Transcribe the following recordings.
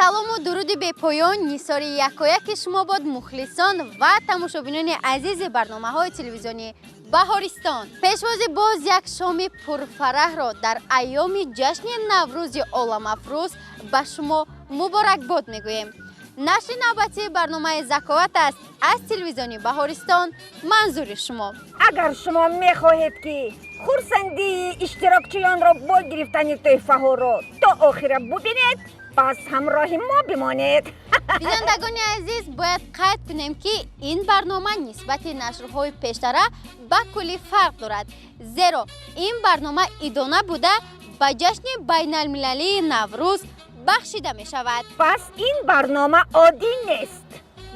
салом و дуруди бепоён нисори якояки шумо бод мухлисон ва тамошобинони азизи барномаҳои телевизиони баҳористон. Пешвози боз як шоми пурфараҳро дар айёми ҷашни наврӯзи оламафрӯз ба шумо муборакбод мегӯем. нашри навбатии барномаи заковат аст аз телевизиони баҳористон. манзури шумо. агар шумо мехоҳед ки хурсандии иштирокчиёнро бо гирифтани тӯҳфаҳоро то охира бубинед, пас ҳамроҳи мо бимонед. бинандагони азиз, бояд қайд кунем ки ин барнома нисбати нашрҳои пештара ба кулли фарқ дорад, зеро ин барнома идона буда ба ҷашни байналмилалии наврӯз бахшида мешавад. пас ин барнома оддӣ нест.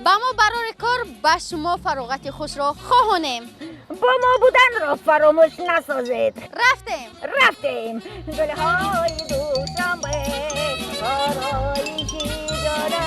ба мо барори кор ба шумо фароғати хушро хоҳонем. бо мо буданро фаромӯш насозед. рафтем. гулҳои душанбе ороиши ҷонам.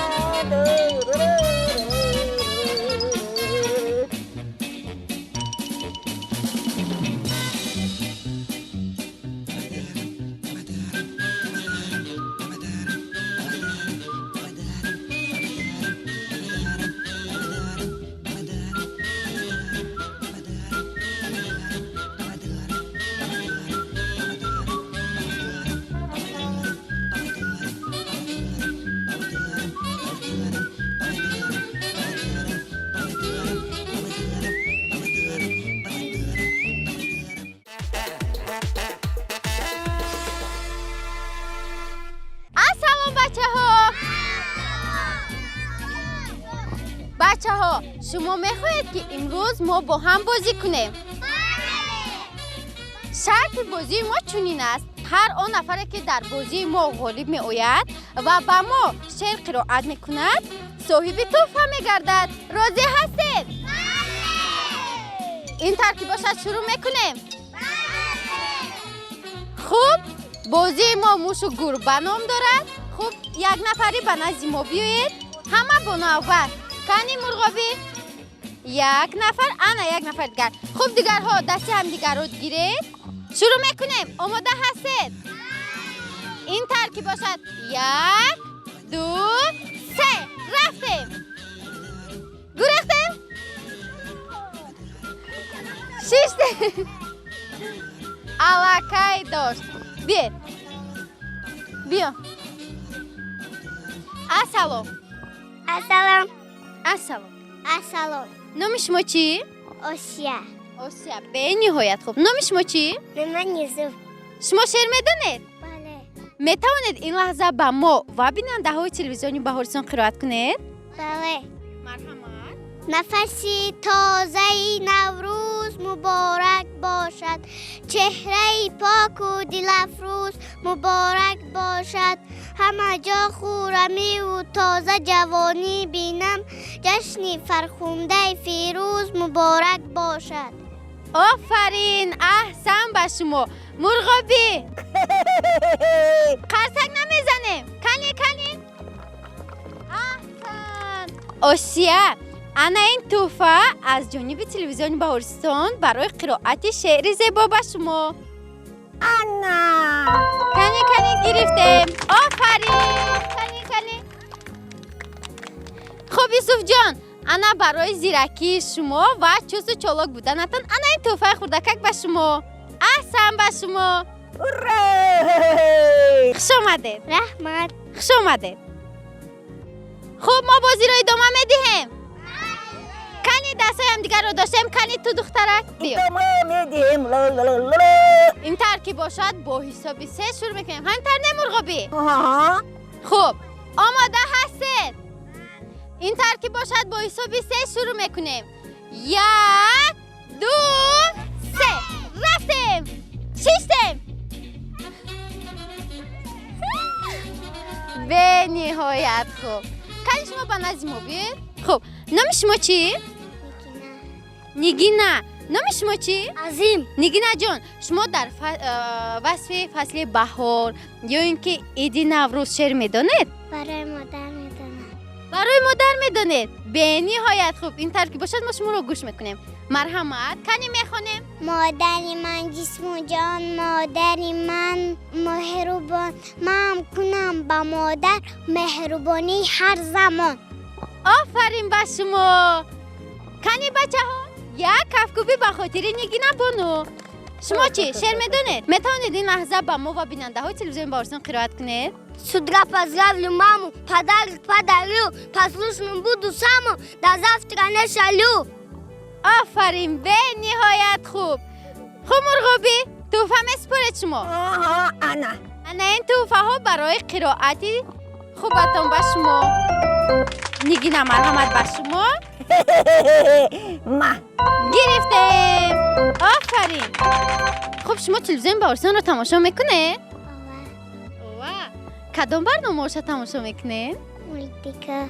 бачаҳо, шумо мехоҳед ки имрӯз мо бо ҳам бозӣ кунем? шарти бозии мо чунин аст: ҳар он нафаре ки дар бозии мо ғолиб меояд ва ба мо шеър қироат мекунад, соҳиби тӯҳфа мегардад. розӣ ҳастед? ин таркиб бошад, шурӯъ мекунем. хуб, бозии мо мушу гурба ном дорад. хуб, як нафари ба назди мо биёед. ҳама бо навбат. кани мурғобӣ, як нафар, ана як нафар дигар. хуб, дигарҳо дасти ҳамдигарро гиред. шурӯъ мекунем. омода ҳастед? ин таркиб бошад: 1, 2, 3. рафтем. гурехтем. шиштем. аллакай дошт. биё. ассалом. номи шумо чӣ? осия. бениҳоят хуб. номи шумо чӣ? шумо шеър медонед? метавонед ин лаҳза ба мо ва бинандаҳои телевизиони баҳористон қироат кунед? марҳамат. нафаси тозаи наврӯз муборак бошад, чеҳраи поку дилафрӯз муборак бошад, ҳама ҷо хӯрамиву тоза ҷавонӣ бинам, ҷашни фархундаи фирӯз муборак бошад. офарин, аҳсан ба шумо. мурғобӣ, қарсак намезанем. кани. аҳсан. осия, ана ин тӯҳфа аз ҷониби телевизиони баҳористон барои қироати шеъри зебо ба шумо. ана кани гирифтем. офарин. кани. хуб, юсуфҷон, ана барои зиракии шумо ва чусту чолок буданатон ана ин тӯҳфаи хурдакак ба шумо. аҳсан ба шумо. ура! хуш омадед. раҳмат. хуш омадед. хуб, мо бозиро идома медиҳем. кани дастҳои ҳамдигарро доштем. кани ту духтарак, биё. идома медиҳем. ин таркиб бошад, бо ҳисоби 3 шурӯъ мекунем. ҳамтар не мурғобӣ. хуб, омода ҳастед? ин таркиб бошад, бо ҳисоби 3 шурӯъ мекунем. 1, 2, 3. рафтем. шиштем. бениҳоят хуб. кани шумо ба назди мо биёед. хуб, номи шумо чӣ? нигина. номи шумо чӣ? азим. нигинаҷон, шумо дар васфи фасли баҳор ё ин ки иди наврӯз шеър медонед? барои модар медонам. барои модар медонед? бениҳоят хуб. ин таркиб бошад, мо шуморо гӯш мекунем. مرحمت کنی میخونیم. مادری من جسم و جان، مادری من مهربان، من کنم با مادر مهربانی هر زمان. آفرین به شما. کنی بچه ها یک کفکوبی به خاطر نگینه بانو. شما چی؟ شعر میدونید؟ میتونید این لحظه با ما و بیننده های تلویزیون بارسان قرائت کنید؟ Судра поздравлю маму, подарок подарю, послушным буду саму, до завтра не шалю. آفرین به نهایت خوب. خب مرغابی توفه میسپرد شما. آها انا انا این توفه ها برای قرائتی خوبتون به شما. نگینه مرحمت به شما. ما گرفتیم. آفرین. خب شما تلویزیون بارسان رو تماشا میکنه؟ کدام برنامه رو تماشا میکنین؟ مولتیکا.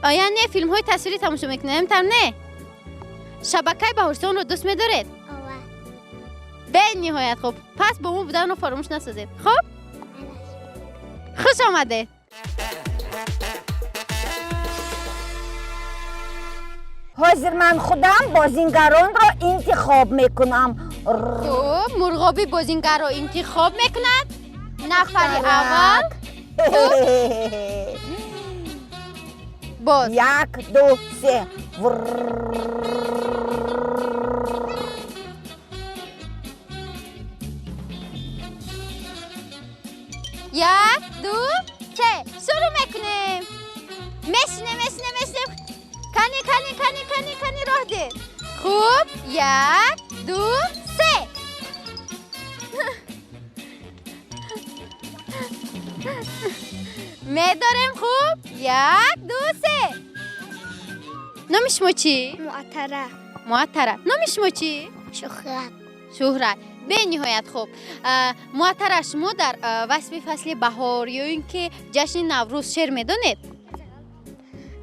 آیا نه فیلم های تصویری تماشا میکنین؟ تر نه؟ شبکه بهارستان رو دوست میدارید؟ به نهایت خوب. پس با ما بودن رو فراموش نسازید. خب؟ خوش آمده. حاضر من خودم بازیگران را انتخاب میکنم. خب مرغابی بازیگر رو انتخاب میکند. نفر اول باز. 1 2 3 یک دو سه شروع میکنیم. میشنه کنی راه ده. خوب 1 2 3 میداریم. خوب 1 2 3 نام شما چی؟ معطره. نام شما چی؟ شهرت. به نهایت خوب. معطره شما در وصف فصل بهار یا اینکه جشن نوروز شعر میدونید؟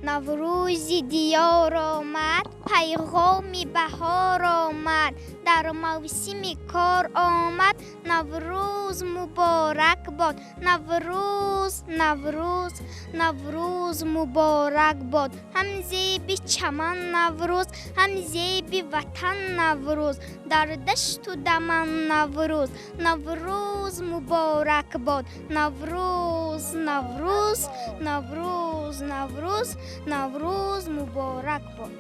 نوروزی دیار آمد، پیغامی بهار آمد، در موسم کار آمد، نوروز مبارک باد. نوروز مبارک باد. هم زیبی چمن نوروز، هم زیبی وطن نوروز، در دشت و دمن نوروز مبارک باد. نوروز مبارک باد.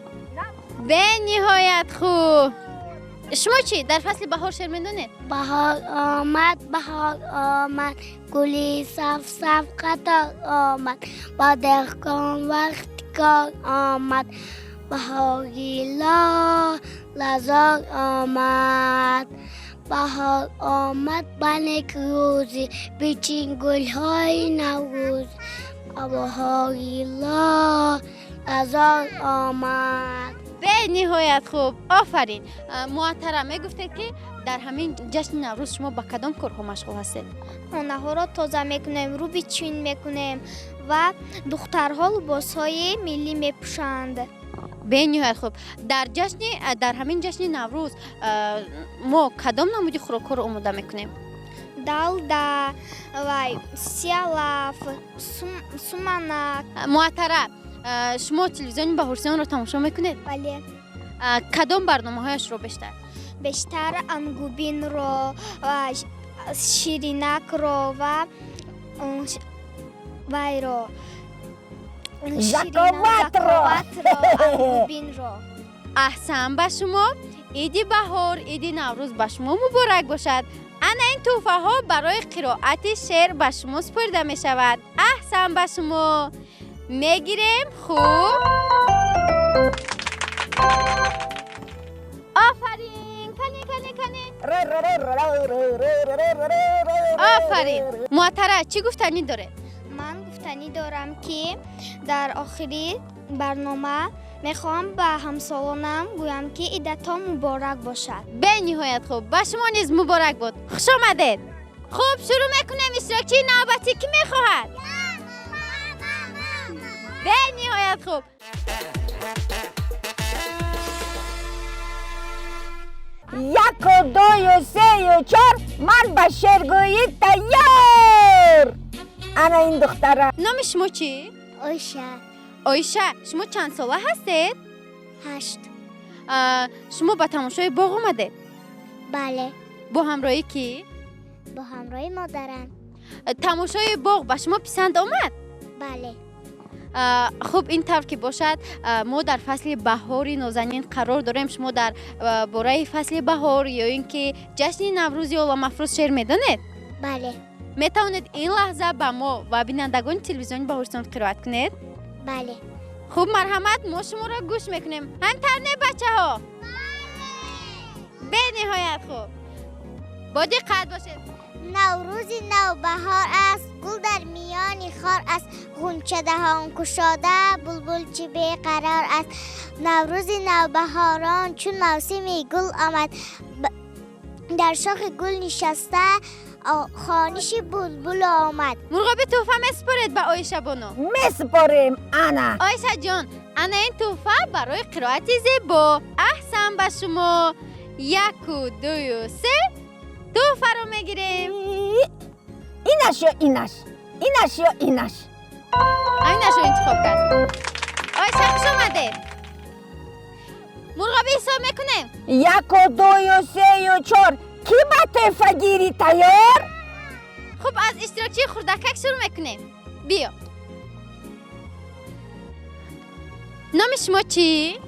به نهایت خوب. شما چی در فصل بهار شعر میدونید؟ بهار آمد، گلی صف قطار آمد، با دهقان وقت کار آمد، بهاری لزار آمد. بهار آمد بنک روزی، بیچین گل های نوروز، بهاری لزار آمد. به نهایت خوب. آفرین. معطره میگفته که در همین جشن نوروز شما با کدام کارها مشغول هستید؟ خانه ها را تازه میکنیم، رو بیچین میکنیم و دخترها لباس های ملی میپوشند. به نهایت خوب. در همین جشن نوروز ما کدام نمودی خوراک‌ها رو آماده میکنیم؟ دالدا و سیالاف، سومانک. معطره شما تلویزیون بهارستان رو تماشا میکنید؟ بله. کدام برنامه‌هایش رو بیشتر انگوبین رو و شیرینک رو و وای رو زکاوت رو انگوبین رو. احسن به شما. عید بهار، عید نوروز به شما مبارک باشد. انا این تحفه ها برای قرائت شعر به شما سپرده می شود. احسن به شما. میگیریم. خوب. آفرین. کنی. آفرین. معطره چی گفتنی داره؟ من گفتنی دارم که در آخری برنامه میخوام به همسالانم گویم که عیدتان مبارک باشد. به نهایت خوب. به شما نیز مبارک بود. خوش آمدید. خوب شروع میکنیم. اشتراکچی نوبتی کی میخواهد؟ به نهایت خوب. یک و دو و سه و چهار من به شعرگویی تیار. انا این دختره. نام شما چی؟ آیشه. آیشه. شما چند ساله هستید؟ 8. شما با تماشای باغ اومده؟ بله. با همراهی کی؟ با همراه مادرم. تماشای باغ به شما پسند آمد؟ بله. خب این طور که باشد ما در فصل بهاری نازنین قرار داریم. شما در باره فصل بهار یا اینکه جشن نوروز عالم افروز شعر میدانید؟ بله. میتوانید این لحظه به ما و بینندگان تلویزیون بهارستان قرائت کنید؟ بله. خب مرحمت، ما شما را گوش میکنیم. همترنه بچه ها؟ به نهایت خوب. با دقت باشید. نوروزی نوبهار است، گل در میان خار است، غنچه دهان گشاده، بلبل چه بیقرار است. نوروزی نوبهاران چون موسم گل آمد، در شاخ گل نشسته خانش بلبل آمد. مرغابی توفه میسپارید به آیشه بانو. میسپاریم انا. آیشه جان، انا این توفه برای قرائت زیبا. احسن به شما. 1 و 2 و 3 توفه رو میگیریم. اینش یا اینش، اینش یا اینش. اینش رو انتخاب کرد. آیشه خوش آمده. مرغابی حساب میکنیم. 1 و 2 و 3 و 4. کی با توفه گیری تیار؟ خب از اشتراکچی خردکک شروع میکنیم. بیا. نام شما چی؟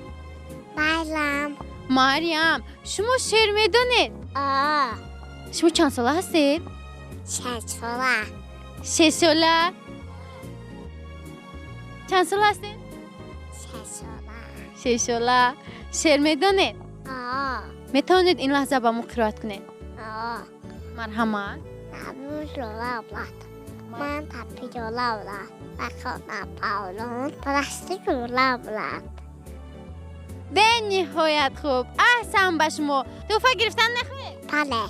مریم. شما شعر میدونید؟ شما چند ساله هستید؟ 6 ساله. چند ساله هستید؟ 6 ساله. شعر میدونید؟ میتونید این لحظه با ما قرائت کنید؟ مرحمت. من تپیولا بودم و خودم پاولون پرستی گولا بودم. به نهایت خوب. احسن به شما. توفه گرفتن نخواهید؟ بله.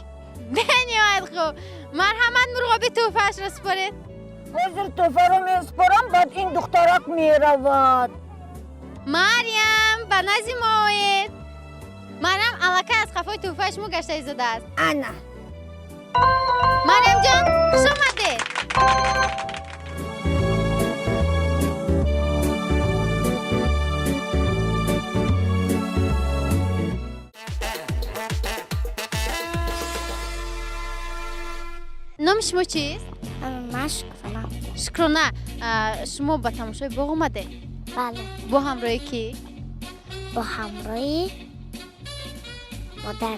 به نهایت خوب. مرحمت مرغابی توفهش را سپارید. حضر توفه رو میسپارم، بعد این دخترک میرود. مریم به نزد ما آیید. مریم الکه از خفای توفهش مو گشته زده است. انا. مریم جان خوش آمده. نام شما چیست؟ من شکرم. شکرانه. شما با تماشای باغ اومده؟ بله. با همراهی کی؟ با همراهی مادر.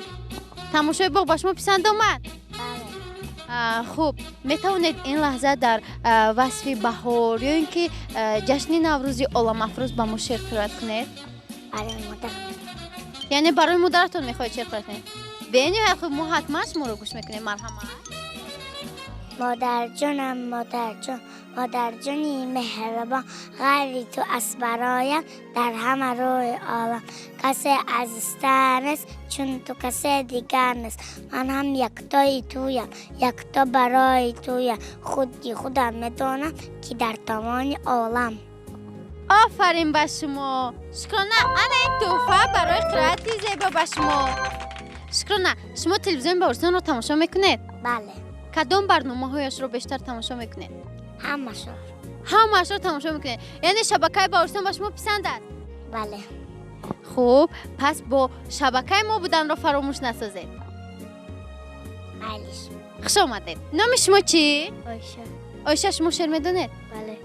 تماشای باغ با شما پسند آمد؟ بله. خوب، میتوانید این لحظه در وصف بهار یا اینکه جشن نوروزی عالم افروز با ما شعر قرائت کنید؟ برای مادر. یعنی برای مادرتون میخواید شعر قرائت کنید؟ به نهایت خوب، ما حتما شما رو گوش میکنیم. مرحمت. مادر جانم مادر جان، مادر جانی مهربان، غیری تو از برایم در همه روی عالم. کسی عزیزتر نیست چون تو کسی دیگر نیست. من هم یکتای تویم، یکتا برای تویم، خودی خودم میدانم که در تمام عالم. آفرین به شما. شکرانه. انا این توفه برای قرائت زیبا به شما. شکرانه. شما تلویزیون بهارستان رو تماشا میکنید؟ بله. کدام برنامه هایش رو بیشتر تماشا میکنید؟ همشون. همه‌اش رو تماشا میکنید. یعنی شبکه بهارستان به شما پسند است؟ بله. خوب، پس با شبکه ما بودن رو فراموش نسازید. علیش. خوش آمدید. نام شما چی؟ آیشه. آیشه، شما شعر میدونید؟ بله.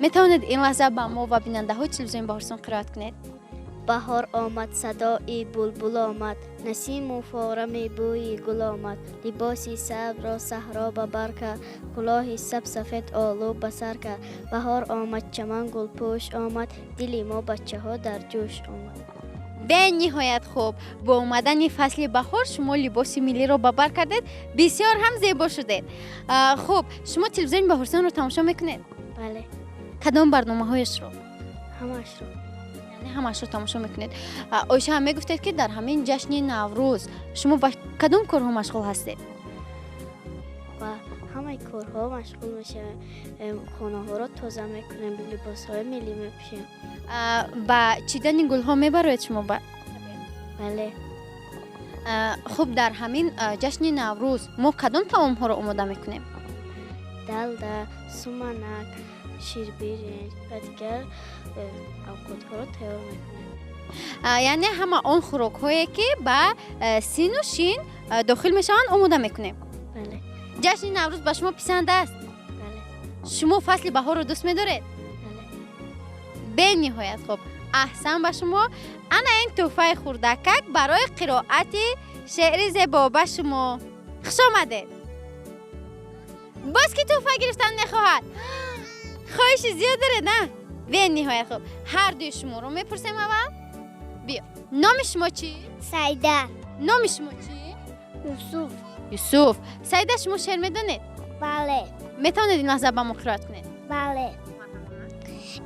میتوانید این لحظه با ما و بیننده های تلویزیون بهارستان قرائت کنید؟ بهار آمد صدای بلبل آمد، نسیم و فارم بوی گل آمد، لباسی سبز را صحرا به بر کرد، کلاهی سفید آلو به سر کرد. بهار آمد چمن گل پوش آمد، دل ما بچه ها در جوش آمد. به نهایت خوب. با اومدن فصل بهار شما لباس ملی رو به بر کردید، بسیار هم زیبا شدید. خوب، شما تلویزیون بهارستان رو تماشا میکنید؟ بله. کدام برنامه هایش رو؟ همش رو. یعنی همش رو تماشا میکنید. آیشه هم میگفتید که در همین جشن نوروز شما با کدام کارها مشغول هستید؟ و همه کارها مشغول میشه، خانه ها رو تازه میکنیم، لباس های ملی میپوشیم. با چیدن گل ها میبرید شما با؟ بله. خب در همین جشن نوروز ما کدام طعام ها رو آماده میکنیم؟ دلده، سومنک، شیر برنج و دیگر اوقات ها رو تیار میکنیم. یعنی همه آن خوراک هایی که به سین و شین داخل میشوند آماده میکنیم. بله. جشن نوروز به شما پسند است؟ بله. شما فصل بهار رو دوست می‌دارید؟ بله. به نهایت خوب. احسن به شما. انا این تحفه خردکک برای قرائت شعر زیبا به شما. خوش آمده. باز که تحفه گرفتن میخواهد. خواهش زیاد داره نه؟ به نهایت خوب. هر دوی شما رو میپرسیم اول. بیا. نام شما چی؟ سعیده. نام شما چی؟ یوسف. یوسف. سعیده شما شعر میدونید؟ بله. میتونید این لحظه با ما قرائت کنید؟ Vale.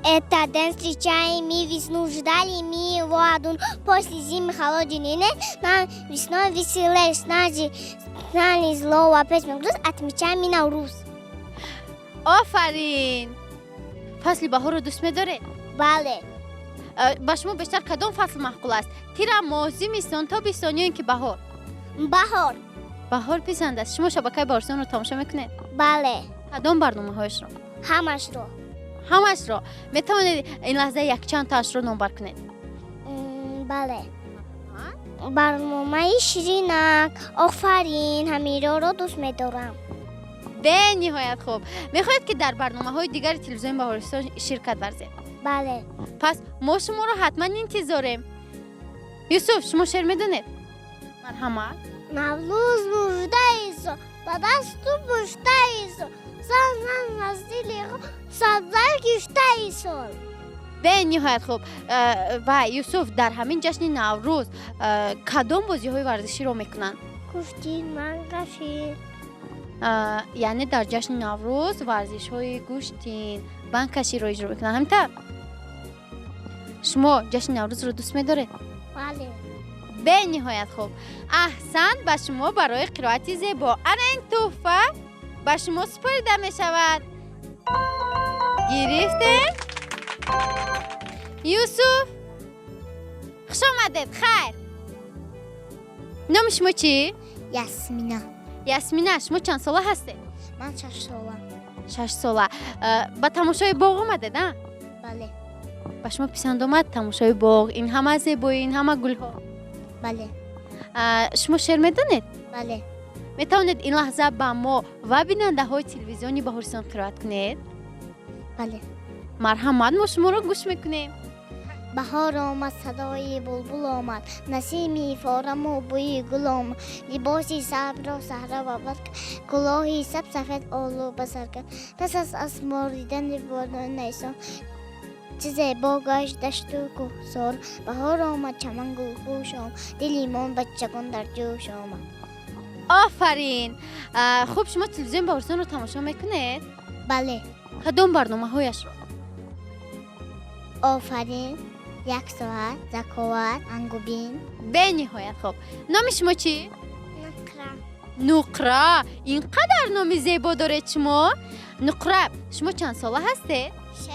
Это день встречаем весну ждали мы его одну после зимы холодной нам весной веселее знали зло опять мы груз отмечаем Наурuz. آفرین. فصل بهار رو دوست می‌دارید؟ Vale. با شما بیشتر کدام فصل معقول است؟ تیر، زمستان، تابستان یا اینکه بهار؟ Bahar. بهار پسند است. شما شبکه بارسان رو تماشا میکنید؟ Vale. کدام برنامه‌هایش رو؟ همش رو. همش رو. میتونید این لحظه یک چند تاش رو نمبر کنید؟ بله. برنامه شیرینک آفرین همیرا رو دوست می‌دارم. به نهایت خوب. میخواید که در برنامه‌های دیگر تلویزیون بهارستان شرکت ورزید؟ بله. پس ما شما رو حتما انتظاریم. یوسف شما شعر میدونید؟ مرحمت. نوروز مژده ایسا و دست تو پشته ایسا زن از دل سبزه گشته ایسا. به نهایت خوب. و یوسف در همین جشن نوروز کدام بازی‌های ورزشی رو میکنن؟ گفتین من قفیر. یعنی در جشن نوروز ورزش‌های گوشتین بانکشی رو اجرا میکنن. همینطور شما جشن نوروز رو دوست می‌دارید؟ بله. به نهایت خوب. احسن به شما برای قرائت زیبا. انا این تحفه به شما سپرده می شود. گرفته؟ یوسف خوش آمدید. خیر. نام شما چی؟ یاسمینا. یاسمینا شما چند ساله هستید؟ من 6 سالم. 6 ساله. به تماشای باغ اومده نه؟ بله. به شما پسند اومد تماشای باغ؟ این همه زیبایی، این همه گل‌ها. بله. شما شعر میدونید؟ بله. میتونید این لحظه با ما و بیننده های تلویزیونی بهارستان قرائت کنید؟ بله. مرحمت ما شما رو گوش میکنیم. بهار آمد صدای بلبل آمد نسیمی فارم و بوی گل آمد لباسی صبر و صحرا و برگ کلاهی سفید آلو بسر کرد پس از اسمار دیدن بادان نیسان چیزی باگشت دشت و کوهسار بهار آمد چمن گل پوش آمد دلیمان بچگان در جوش آمد. آفرین. خب شما تلویزیون بهارستان رو تماشا میکنید؟ بله. کدام برنامه هایش رو؟ آفرین، یک ساعت، ذکاوت، انگوبین. به نهایت خوب. نام شما چی؟ نقره. نقره. اینقدر نام زیبا دارید شما؟ نقره شما چند ساله هستی؟ 6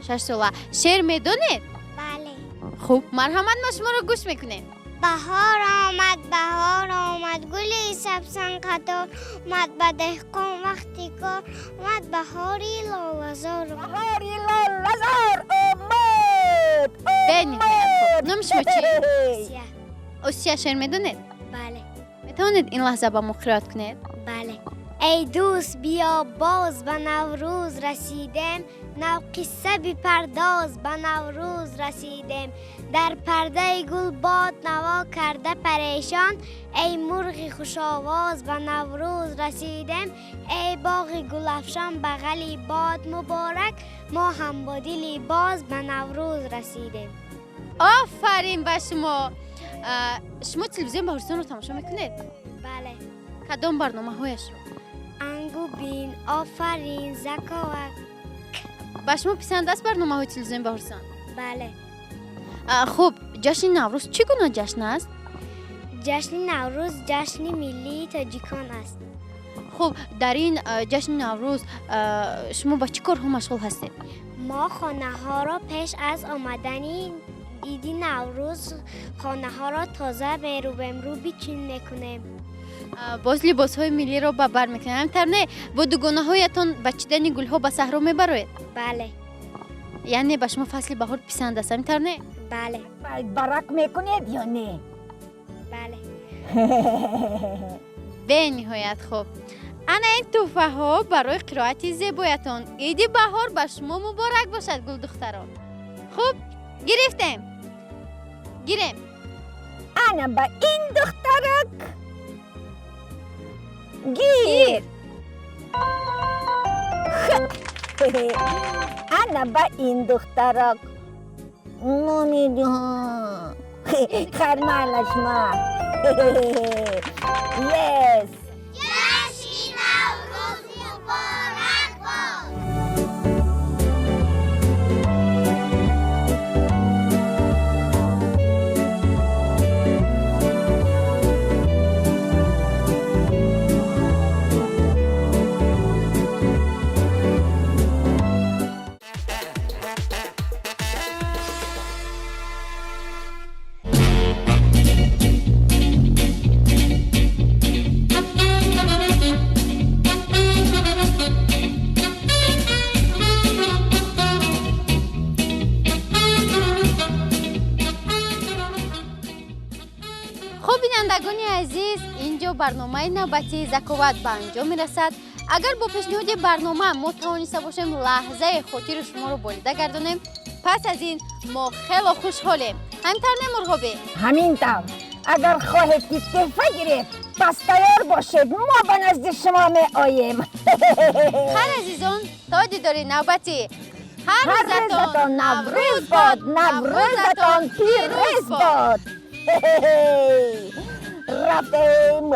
ساله. 6 ساله. شعر میدونید؟ بله. خوب مرحمت ما شما رو گوش میکنیم. بهار آمد گلی سبزن قطار اومد به دهقان وقتی کار اومد بهاری لالزار. بهاری لالزار اومد. به نهایت خوب. نام شما چی؟ سیاه. اوسیا شعر میدونید؟ بله. میتونید این لحظه با ما قرائت کنید؟ بله. ای دوست بیا باز به نوروز رسیدیم نو قصه بپرداز به نوروز رسیدیم در پرده گل باد نوا کرده پریشان ای مرغ خوش آواز به نوروز رسیدیم ای باغ گل افشان بغلی باد مبارک ما هم با دلی باز به نوروز رسیدیم. آفرین به شما. شما تلویزیون بهارستان رو تماشا میکنید؟ بله. کدام برنامه هایش رو؟ انگوبین، آفرین، ذکاوت. به شما پسند است برنامه های تلویزیون بهارستان؟ بله. خب جشن نوروز چگونه جشن است؟ جشن نوروز جشن ملی تاجیکان است. خب در این جشن نوروز شما با چه کارها مشغول هستید؟ ما خانه ها را پیش از آمدن عید نوروز خانه ها را تازه به رو بیچین میکنیم. باز لباس های ملی را به بر میکنید؟ همینطور نه با دوگانه هایتان به چیدن گل ها به صحرا میبرید؟ بله. یعنی به شما فصل بهار پسند است میتونه؟ بله برک میکنید یا نه؟ بله به نهایت خوب. انا این تحفه ها برای قرائت زیبایتان. عید بهار به شما مبارک باشد گل دختران. خوب گرفتیم. گیریم. انا با این دخترک گیر. انا با این دخترک نمیدونم. خرمالش ما. Yes. جشن نوروز مبارک باد. خب بینندگان عزیز، اینجا برنامه نوبتی ذکاوت به انجام میرسد. اگر با پیشنهاد برنامه ما توانسته باشیم لحظه خاطر شما رو بریده گردانیم، پس از این ما خیلی خوشحالیم. همینطور نه مرغابی؟ همینطور. اگر خواهید که تحفه گرفت پس تیار باشید، ما به نزد شما می آییم. خیر عزیزان، تا دیدار نوبتی. هر هر روزتان نوروز باد، نوروزتان پیروز باد. رفتیم.